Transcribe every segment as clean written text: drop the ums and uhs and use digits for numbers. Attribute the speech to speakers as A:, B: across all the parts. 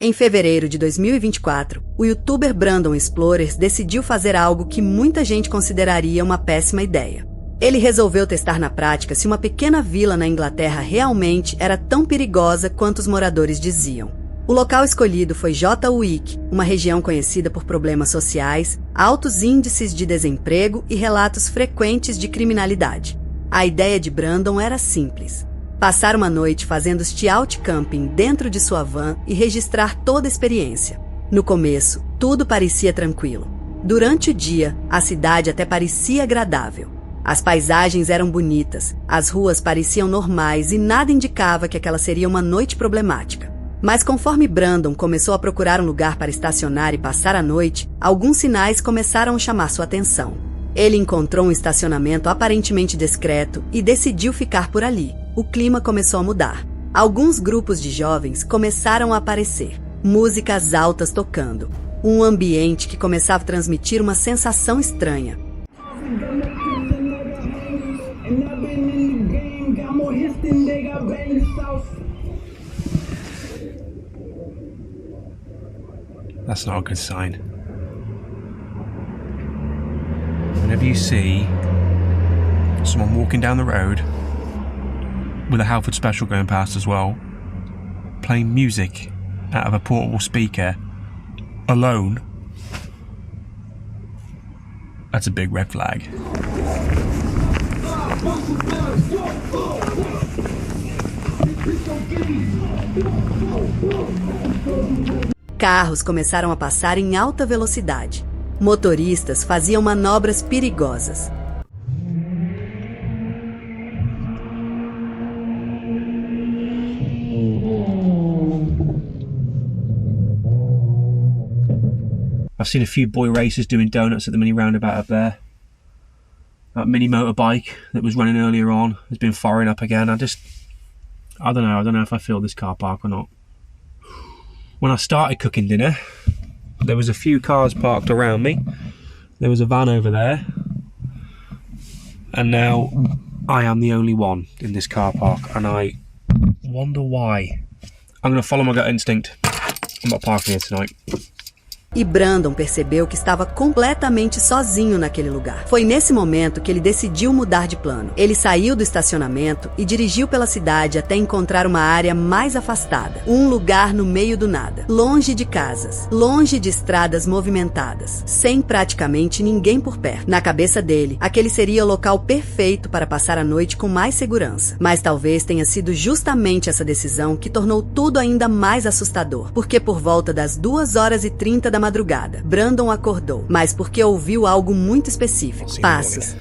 A: Em fevereiro de 2024, o youtuber Brandon Explorers decidiu fazer algo que muita gente consideraria uma péssima ideia. Ele resolveu testar na prática se uma pequena vila na Inglaterra realmente era tão perigosa quanto os moradores diziam. O local escolhido foi J-Wick, uma região conhecida por problemas sociais, altos índices de desemprego e relatos frequentes de criminalidade. A ideia de Brandon era simples: passar uma noite fazendo stealth camping dentro de sua van e registrar toda a experiência. No começo, tudo parecia tranquilo. Durante o dia, a cidade até parecia agradável. As paisagens eram bonitas, as ruas pareciam normais e nada indicava que aquela seria uma noite problemática. Mas conforme Brandon começou a procurar um lugar para estacionar e passar a noite, alguns sinais começaram a chamar sua atenção. Ele encontrou um estacionamento aparentemente discreto e decidiu ficar por ali. O clima começou a mudar. Alguns grupos de jovens começaram a aparecer, músicas altas tocando, um ambiente que começava a transmitir uma sensação estranha.
B: That's not a good sign. Whenever you see someone walking down the road with a Halford Special going past as well, playing music out of a portable speaker alone, that's a big red flag.
A: Carros começaram a passar em alta velocidade. Motoristas faziam manobras perigosas.
B: I've seen a few boy racers doing donuts at the mini roundabout up there. That mini motorbike that was running earlier on has been firing up again. I don't know if I feel this car park or not. When I started cooking dinner, there was a few cars parked around me. There was a van over there. And now I am the only one in this car park, and I wonder why. I'm going to follow my gut instinct. I'm not parking here tonight.
A: E Brandon percebeu que estava completamente sozinho naquele lugar. Foi nesse momento que ele decidiu mudar de plano. Ele saiu do estacionamento e dirigiu pela cidade até encontrar uma área mais afastada. Um lugar no meio do nada, longe de casas, longe de estradas movimentadas, sem praticamente ninguém por perto. Na cabeça dele, aquele seria o local perfeito para passar a noite com mais segurança. Mas talvez tenha sido justamente essa decisão que tornou tudo ainda mais assustador. Porque por volta das 2h30 da madrugada, Brandon acordou, mas porque ouviu algo muito específico: passos.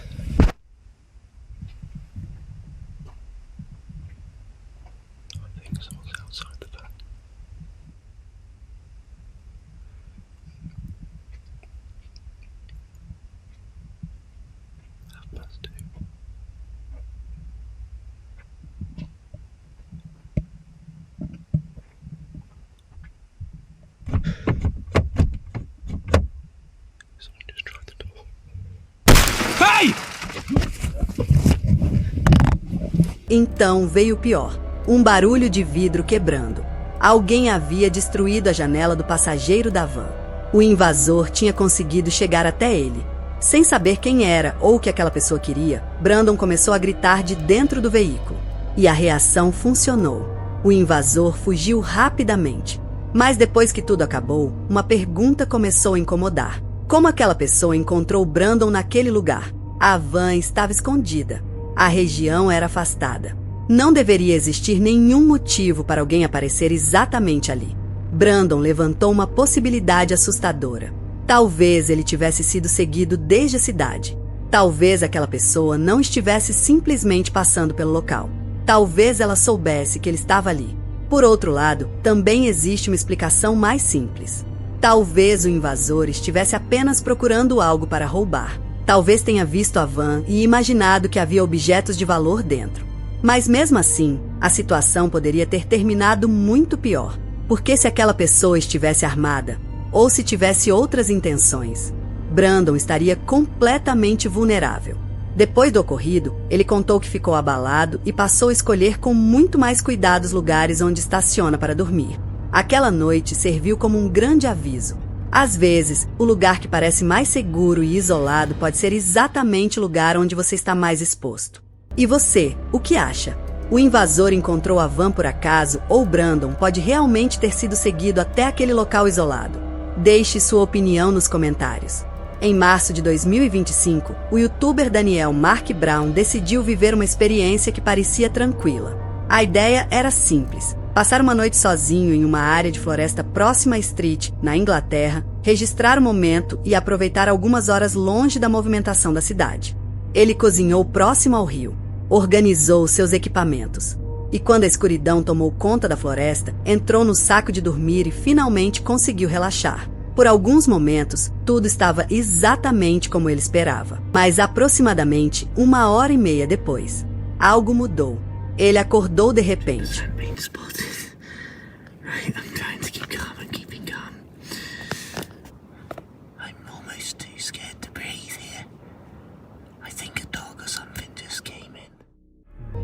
A: Então veio o pior: um barulho de vidro quebrando. Alguém havia destruído a janela do passageiro da van. O invasor tinha conseguido chegar até ele. Sem saber quem era ou o que aquela pessoa queria, Brandon começou a gritar de dentro do veículo. E a reação funcionou. O invasor fugiu rapidamente. Mas depois que tudo acabou, uma pergunta começou a incomodar: como aquela pessoa encontrou Brandon naquele lugar? A van estava escondida. A região era afastada. Não deveria existir nenhum motivo para alguém aparecer exatamente ali. Brandon levantou uma possibilidade assustadora. Talvez ele tivesse sido seguido desde a cidade. Talvez aquela pessoa não estivesse simplesmente passando pelo local. Talvez ela soubesse que ele estava ali. Por outro lado, também existe uma explicação mais simples. Talvez o invasor estivesse apenas procurando algo para roubar. Talvez tenha visto a van e imaginado que havia objetos de valor dentro. Mas mesmo assim, a situação poderia ter terminado muito pior. Porque se aquela pessoa estivesse armada, ou se tivesse outras intenções, Brandon estaria completamente vulnerável. Depois do ocorrido, ele contou que ficou abalado e passou a escolher com muito mais cuidado os lugares onde estaciona para dormir. Aquela noite serviu como um grande aviso. Às vezes, o lugar que parece mais seguro e isolado pode ser exatamente o lugar onde você está mais exposto. E você, o que acha? O invasor encontrou a van por acaso ou Brandon pode realmente ter sido seguido até aquele local isolado? Deixe sua opinião nos comentários. Em março de 2025, o youtuber Daniel Mark Brown decidiu viver uma experiência que parecia tranquila. A ideia era simples: passar uma noite sozinho em uma área de floresta próxima à Street, na Inglaterra, registrar o momento e aproveitar algumas horas longe da movimentação da cidade. Ele cozinhou próximo ao rio, organizou seus equipamentos. E quando a escuridão tomou conta da floresta, entrou no saco de dormir e finalmente conseguiu relaxar. Por alguns momentos, tudo estava exatamente como ele esperava. Mas aproximadamente 1h30 depois, algo mudou. Ele acordou de repente.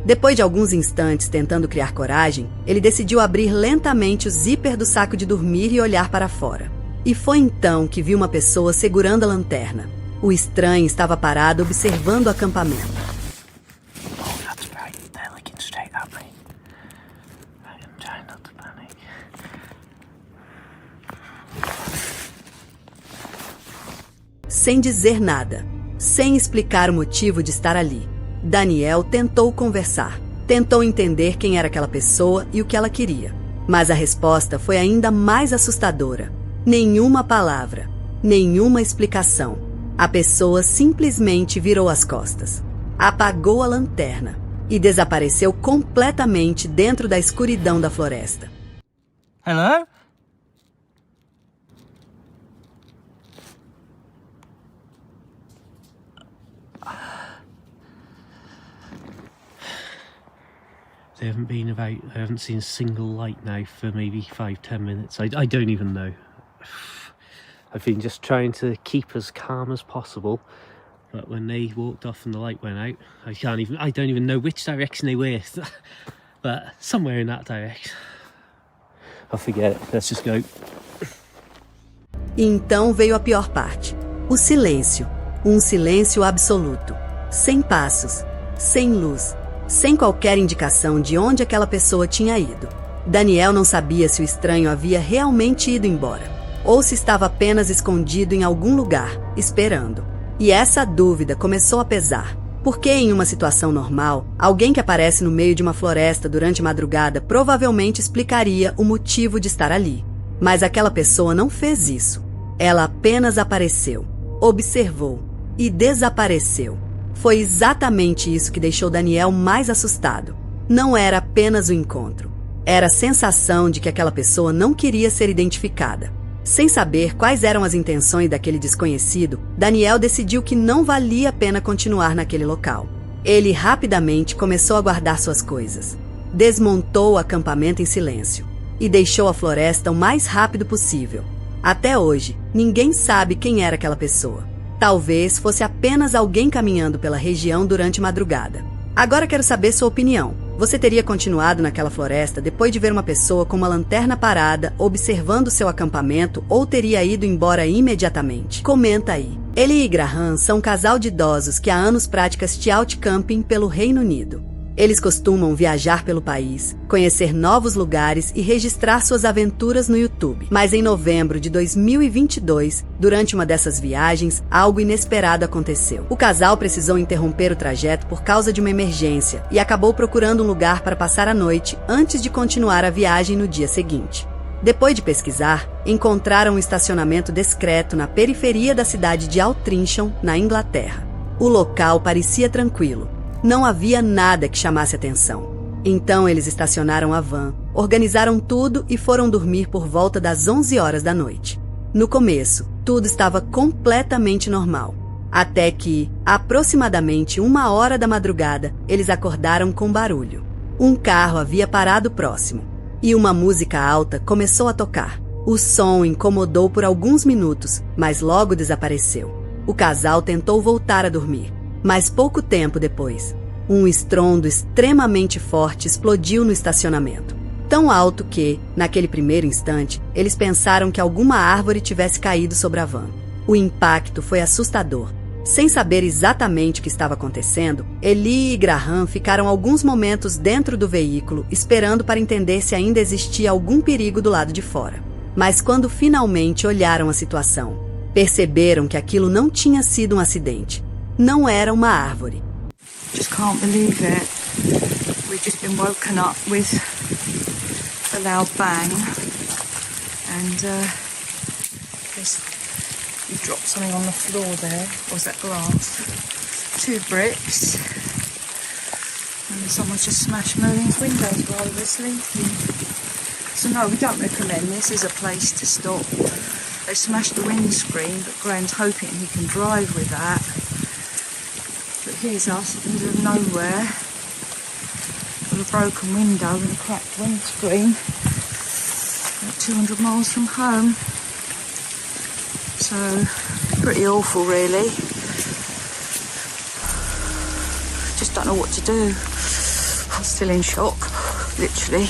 A: Depois de alguns instantes tentando criar coragem, ele decidiu abrir lentamente o zíper do saco de dormir e olhar para fora. E foi então que viu uma pessoa segurando a lanterna. O estranho estava parado observando o acampamento. Sem dizer nada, sem explicar o motivo de estar ali, Daniel tentou conversar, tentou entender quem era aquela pessoa e o que ela queria. Mas a resposta foi ainda mais assustadora. Nenhuma palavra, nenhuma explicação. A pessoa simplesmente virou as costas, apagou a lanterna e desapareceu completamente dentro da escuridão da floresta.
C: Hello? I haven't seen a single light now for maybe 5-10 minutes. I don't even know. I've been just trying to keep as calm as possible, but when they walked off and the light went out, I don't even know which direction they were, but somewhere in that direction. I'll forget it. Let's just go.
A: E então veio a pior parte. O silêncio. Um silêncio absoluto. Sem passos, sem luz, sem qualquer indicação de onde aquela pessoa tinha ido. Daniel não sabia se o estranho havia realmente ido embora, ou se estava apenas escondido em algum lugar, esperando. E essa dúvida começou a pesar, porque em uma situação normal, alguém que aparece no meio de uma floresta durante a madrugada provavelmente explicaria o motivo de estar ali. Mas aquela pessoa não fez isso. Ela apenas apareceu, observou e desapareceu. Foi exatamente isso que deixou Daniel mais assustado. Não era apenas o encontro. Era a sensação de que aquela pessoa não queria ser identificada. Sem saber quais eram as intenções daquele desconhecido, Daniel decidiu que não valia a pena continuar naquele local. Ele rapidamente começou a guardar suas coisas. Desmontou o acampamento em silêncio e deixou a floresta o mais rápido possível. Até hoje, ninguém sabe quem era aquela pessoa. Talvez fosse apenas alguém caminhando pela região durante a madrugada. Agora quero saber sua opinião. Você teria continuado naquela floresta depois de ver uma pessoa com uma lanterna parada, observando seu acampamento, ou teria ido embora imediatamente? Comenta aí. Ele e Graham são um casal de idosos que há anos pratica scout camping pelo Reino Unido. Eles costumam viajar pelo país, conhecer novos lugares e registrar suas aventuras no YouTube. Mas em novembro de 2022, durante uma dessas viagens, algo inesperado aconteceu. O casal precisou interromper o trajeto por causa de uma emergência e acabou procurando um lugar para passar a noite antes de continuar a viagem no dia seguinte. Depois de pesquisar, encontraram um estacionamento discreto na periferia da cidade de Altrincham, na Inglaterra. O local parecia tranquilo. Não havia nada que chamasse atenção. Então eles estacionaram a van, organizaram tudo e foram dormir por volta das 11 horas da noite. No começo, tudo estava completamente normal. Até que, aproximadamente 1h da madrugada, eles acordaram com barulho. Um carro havia parado próximo e uma música alta começou a tocar. O som incomodou por alguns minutos, mas logo desapareceu. O casal tentou voltar a dormir. Mas pouco tempo depois, um estrondo extremamente forte explodiu no estacionamento. Tão alto que, naquele primeiro instante, eles pensaram que alguma árvore tivesse caído sobre a van. O impacto foi assustador. Sem saber exatamente o que estava acontecendo, Eli e Graham ficaram alguns momentos dentro do veículo, esperando para entender se ainda existia algum perigo do lado de fora. Mas quando finalmente olharam a situação, perceberam que aquilo não tinha sido um acidente. Não era uma árvore.
D: Just can't believe it. We've just been woken up with a loud bang, and you dropped something on the floor there. Or was that glass? 2 bricks, and someone's just smashed Merlin's windows while we were sleeping. So no, we don't recommend this as a place to stop. They smashed the windscreen, but Graham's hoping he can drive with that. But here's us in the middle of nowhere, with a broken window and a cracked windscreen, about 200 miles from home. So, pretty awful really. Just don't know what to do. I'm still in shock, literally.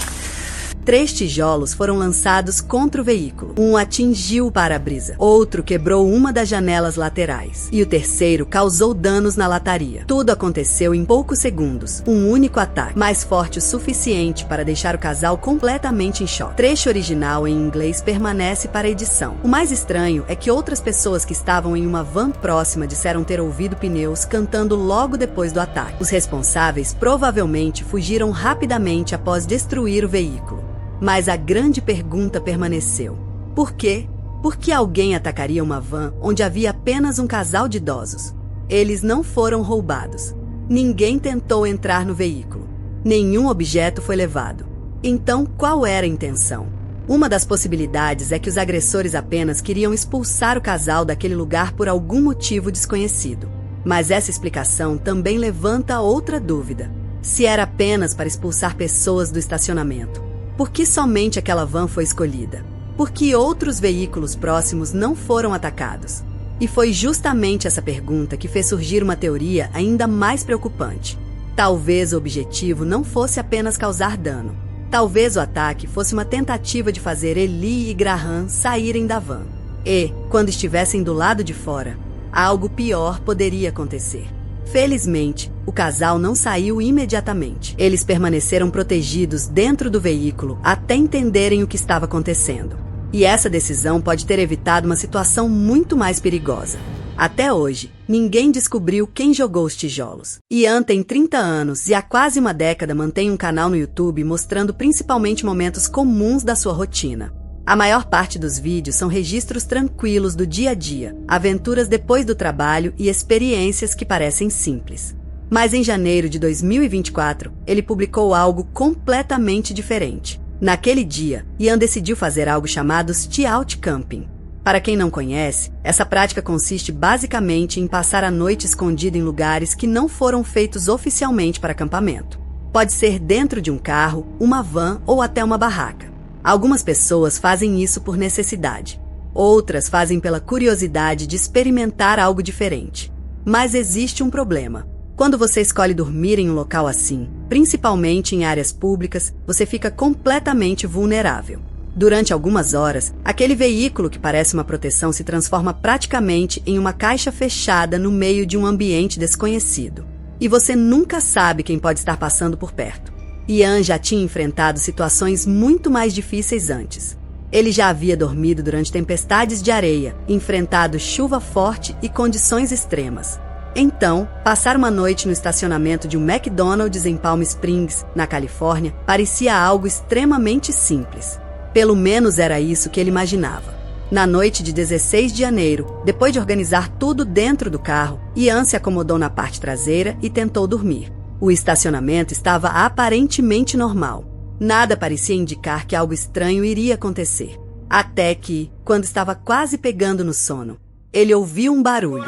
A: 3 tijolos foram lançados contra o veículo. Um atingiu o para-brisa, outro quebrou uma das janelas laterais e o terceiro causou danos na lataria. Tudo aconteceu em poucos segundos. Um único ataque, mais forte o suficiente para deixar o casal completamente em choque. O trecho original em inglês permanece para a edição. O mais estranho é que outras pessoas que estavam em uma van próxima disseram ter ouvido pneus cantando logo depois do ataque. Os responsáveis provavelmente fugiram rapidamente após destruir o veículo. Mas a grande pergunta permaneceu. Por quê? Por que alguém atacaria uma van onde havia apenas um casal de idosos? Eles não foram roubados. Ninguém tentou entrar no veículo. Nenhum objeto foi levado. Então, qual era a intenção? Uma das possibilidades é que os agressores apenas queriam expulsar o casal daquele lugar por algum motivo desconhecido. Mas essa explicação também levanta outra dúvida. Se era apenas para expulsar pessoas do estacionamento, por que somente aquela van foi escolhida? Por que outros veículos próximos não foram atacados? E foi justamente essa pergunta que fez surgir uma teoria ainda mais preocupante. Talvez o objetivo não fosse apenas causar dano. Talvez o ataque fosse uma tentativa de fazer Eli e Graham saírem da van. E, quando estivessem do lado de fora, algo pior poderia acontecer. Felizmente, o casal não saiu imediatamente. Eles permaneceram protegidos dentro do veículo até entenderem o que estava acontecendo. E essa decisão pode ter evitado uma situação muito mais perigosa. Até hoje, ninguém descobriu quem jogou os tijolos. Ian tem 30 anos e há quase uma década mantém um canal no YouTube mostrando principalmente momentos comuns da sua rotina. A maior parte dos vídeos são registros tranquilos do dia a dia, aventuras depois do trabalho e experiências que parecem simples. Mas em janeiro de 2024, ele publicou algo completamente diferente. Naquele dia, Ian decidiu fazer algo chamado Stay-Out Camping. Para quem não conhece, essa prática consiste basicamente em passar a noite escondido em lugares que não foram feitos oficialmente para acampamento. Pode ser dentro de um carro, uma van ou até uma barraca. Algumas pessoas fazem isso por necessidade. Outras fazem pela curiosidade de experimentar algo diferente. Mas existe um problema. Quando você escolhe dormir em um local assim, principalmente em áreas públicas, você fica completamente vulnerável. Durante algumas horas, aquele veículo que parece uma proteção se transforma praticamente em uma caixa fechada no meio de um ambiente desconhecido. E você nunca sabe quem pode estar passando por perto. Ian já tinha enfrentado situações muito mais difíceis antes. Ele já havia dormido durante tempestades de areia, enfrentado chuva forte e condições extremas. Então, passar uma noite no estacionamento de um McDonald's em Palm Springs, na Califórnia, parecia algo extremamente simples. Pelo menos era isso que ele imaginava. Na noite de 16 de janeiro, depois de organizar tudo dentro do carro, Ian se acomodou na parte traseira e tentou dormir. O estacionamento estava aparentemente normal. Nada parecia indicar que algo estranho iria acontecer. Até que, quando estava quase pegando no sono, ele ouviu um barulho.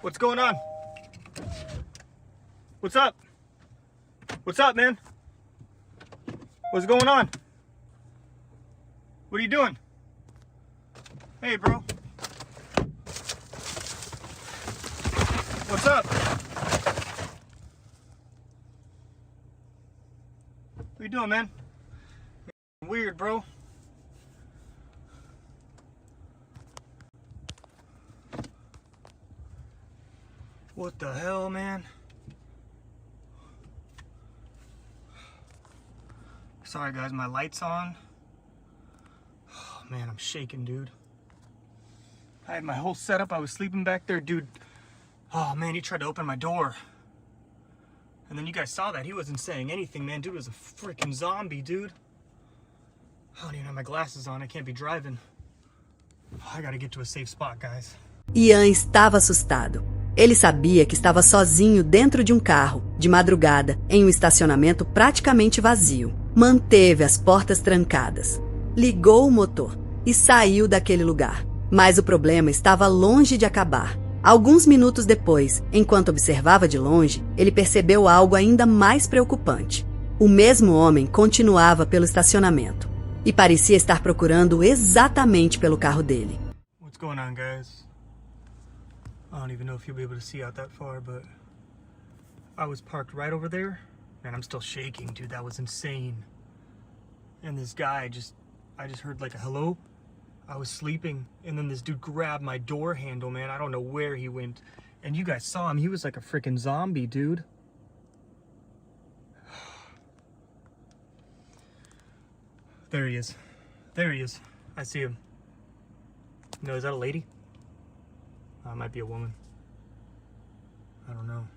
E: What's going on? What's up? What's up, man? What's going on? What are you doing? Hey, bro. What's up? doing, man? Weird, bro. What the hell, man? Sorry, guys, my light's on. Oh, man, I'm shaking, dude. I had my whole setup. I was sleeping back there, dude. Oh, man, he tried to open my door. And then you guys saw that. He wasn't saying anything, man. Dude was a freaking zombie, dude. I don't even have my glasses on. I can't be driving. I gotta get to a safe spot, guys.
A: Ian estava assustado. Ele sabia que estava sozinho dentro de um carro, de madrugada, em um estacionamento praticamente vazio. Manteve as portas trancadas. Ligou o motor e saiu daquele lugar. Mas o problema estava longe de acabar. Alguns minutos depois, enquanto observava de longe, ele percebeu algo ainda mais preocupante. O mesmo homem continuava pelo estacionamento e parecia estar procurando exatamente pelo carro dele.
E: What's going on, guys? I don't even know if you'll be able to see out that far, but I was parked right over there, and I'm still shaking, dude. That was insane. And this guy I just heard like a hello. I was sleeping, and then this dude grabbed my door handle, man. I don't know where he went. And you guys saw him. He was like a freaking zombie, dude. There he is. There he is. I see him. No, is that a lady? It might be a woman. I don't know.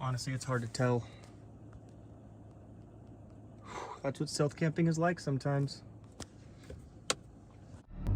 E: Honestly, it's hard to tell. That's what stealth camping is like sometimes.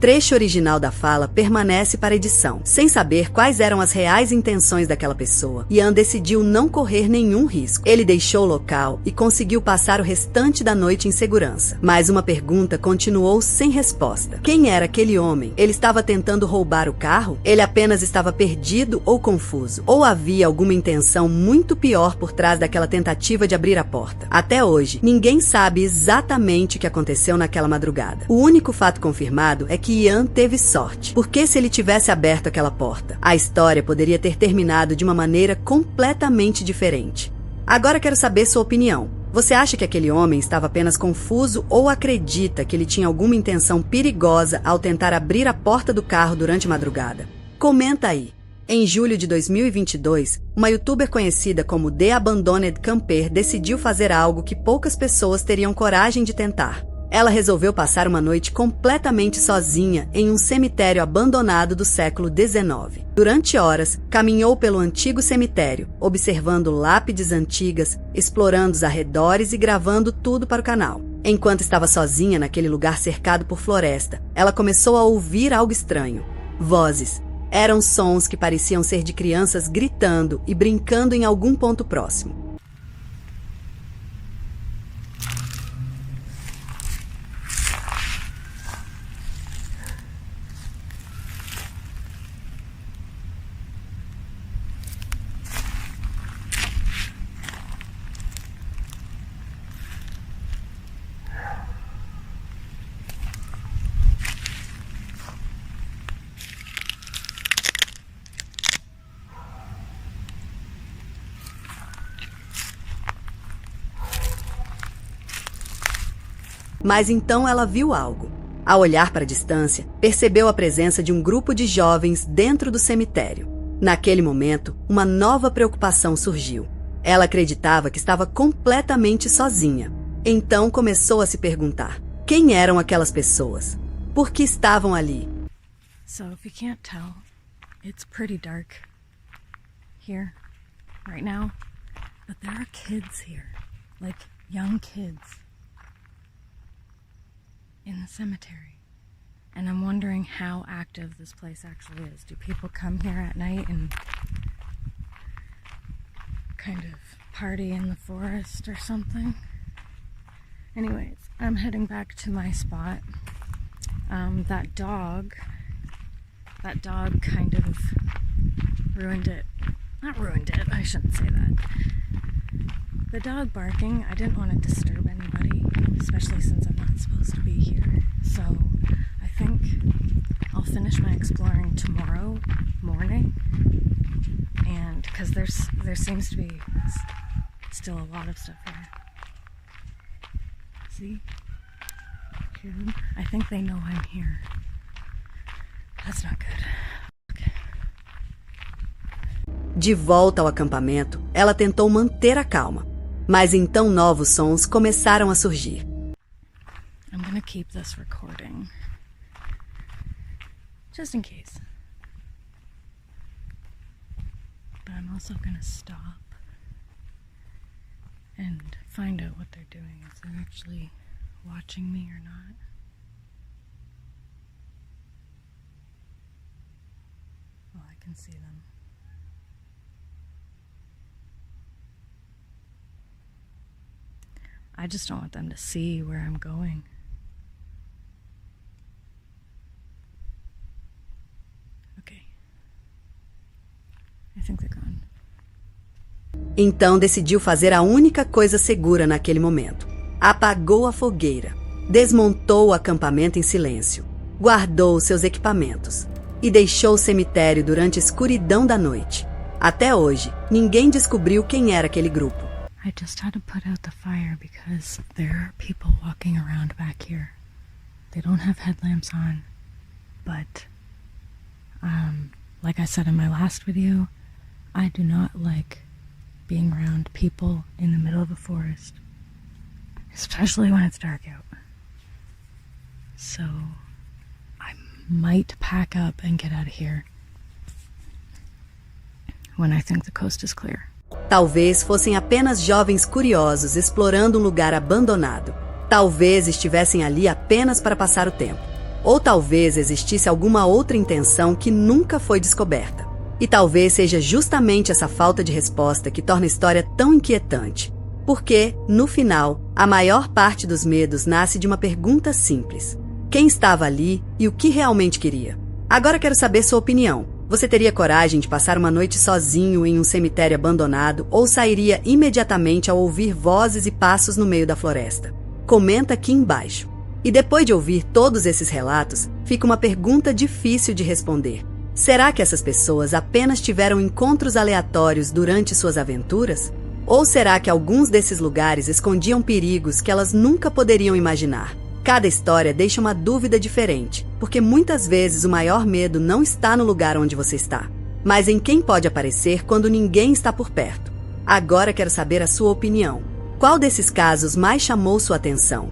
A: Trecho original da fala permanece para edição. Sem saber quais eram as reais intenções daquela pessoa, Ian decidiu não correr nenhum risco. Ele deixou o local e conseguiu passar o restante da noite em segurança. Mas uma pergunta continuou sem resposta. Quem era aquele homem? Ele estava tentando roubar o carro? Ele apenas estava perdido ou confuso? Ou havia alguma intenção muito pior por trás daquela tentativa de abrir a porta? Até hoje, ninguém sabe exatamente o que aconteceu naquela madrugada. O único fato confirmado é que Ian teve sorte, porque se ele tivesse aberto aquela porta, a história poderia ter terminado de uma maneira completamente diferente. Agora quero saber sua opinião. Você acha que aquele homem estava apenas confuso ou acredita que ele tinha alguma intenção perigosa ao tentar abrir a porta do carro durante a madrugada? Comenta aí. Em julho de 2022, uma youtuber conhecida como The Abandoned Camper decidiu fazer algo que poucas pessoas teriam coragem de tentar. Ela resolveu passar uma noite completamente sozinha em um cemitério abandonado do século XIX. Durante horas, caminhou pelo antigo cemitério, observando lápides antigas, explorando os arredores e gravando tudo para o canal. Enquanto estava sozinha naquele lugar cercado por floresta, ela começou a ouvir algo estranho. Vozes. Eram sons que pareciam ser de crianças gritando e brincando em algum ponto próximo. Mas então ela viu algo. Ao olhar para a distância, percebeu a presença de um grupo de jovens dentro do cemitério. Naquele momento, uma nova preocupação surgiu. Ela acreditava que estava completamente sozinha. Então começou a se perguntar: quem eram aquelas pessoas? Por que estavam ali?
F: So if you can't tell, it's pretty dark here right now, but there are kids here, like young kids. In the cemetery, and I'm wondering how active this place actually is. Do people come here at night and kind of party in the forest or something? Anyways, I'm heading back to my spot. That dog kind of ruined it. Not ruined it, I shouldn't say that. The dog barking, I didn't want to disturb anybody, especially since I'm not supposed to be here. So I think I'll finish my exploring tomorrow morning. And because there seems to be still a lot of stuff here. See? Hear them? I think they know I'm here. That's not good. Okay.
A: De volta ao acampamento, ela tentou manter a calma, mas então novos sons começaram a surgir.
F: I'm gonna keep this recording. Just in case. But I'm also gonna stop and find out what they're doing. If they're actually watching me or not. Well, I can see them. I just don't want them to see where I'm going. Okay. I think they're gone.
A: Então decidiu fazer a única coisa segura naquele momento. Apagou a fogueira, desmontou o acampamento em silêncio, guardou seus equipamentos e deixou o cemitério durante a escuridão da noite. Até hoje, ninguém descobriu quem era aquele grupo.
F: I just had to put out the fire because there are people walking around back here. They don't have headlamps on, but like I said in my last video, I do not like being around people in the middle of a forest, especially when it's dark out. So I might pack up and get out of here when I think the coast is clear.
A: Talvez fossem apenas jovens curiosos explorando um lugar abandonado. Talvez estivessem ali apenas para passar o tempo. Ou talvez existisse alguma outra intenção que nunca foi descoberta. E talvez seja justamente essa falta de resposta que torna a história tão inquietante. Porque, no final, a maior parte dos medos nasce de uma pergunta simples. Quem estava ali e o que realmente queria? Agora quero saber sua opinião. Você teria coragem de passar uma noite sozinho em um cemitério abandonado ou sairia imediatamente ao ouvir vozes e passos no meio da floresta? Comenta aqui embaixo. E depois de ouvir todos esses relatos, fica uma pergunta difícil de responder. Será que essas pessoas apenas tiveram encontros aleatórios durante suas aventuras? Ou será que alguns desses lugares escondiam perigos que elas nunca poderiam imaginar? Cada história deixa uma dúvida diferente, porque muitas vezes o maior medo não está no lugar onde você está, mas em quem pode aparecer quando ninguém está por perto. Agora quero saber a sua opinião. Qual desses casos mais chamou sua atenção?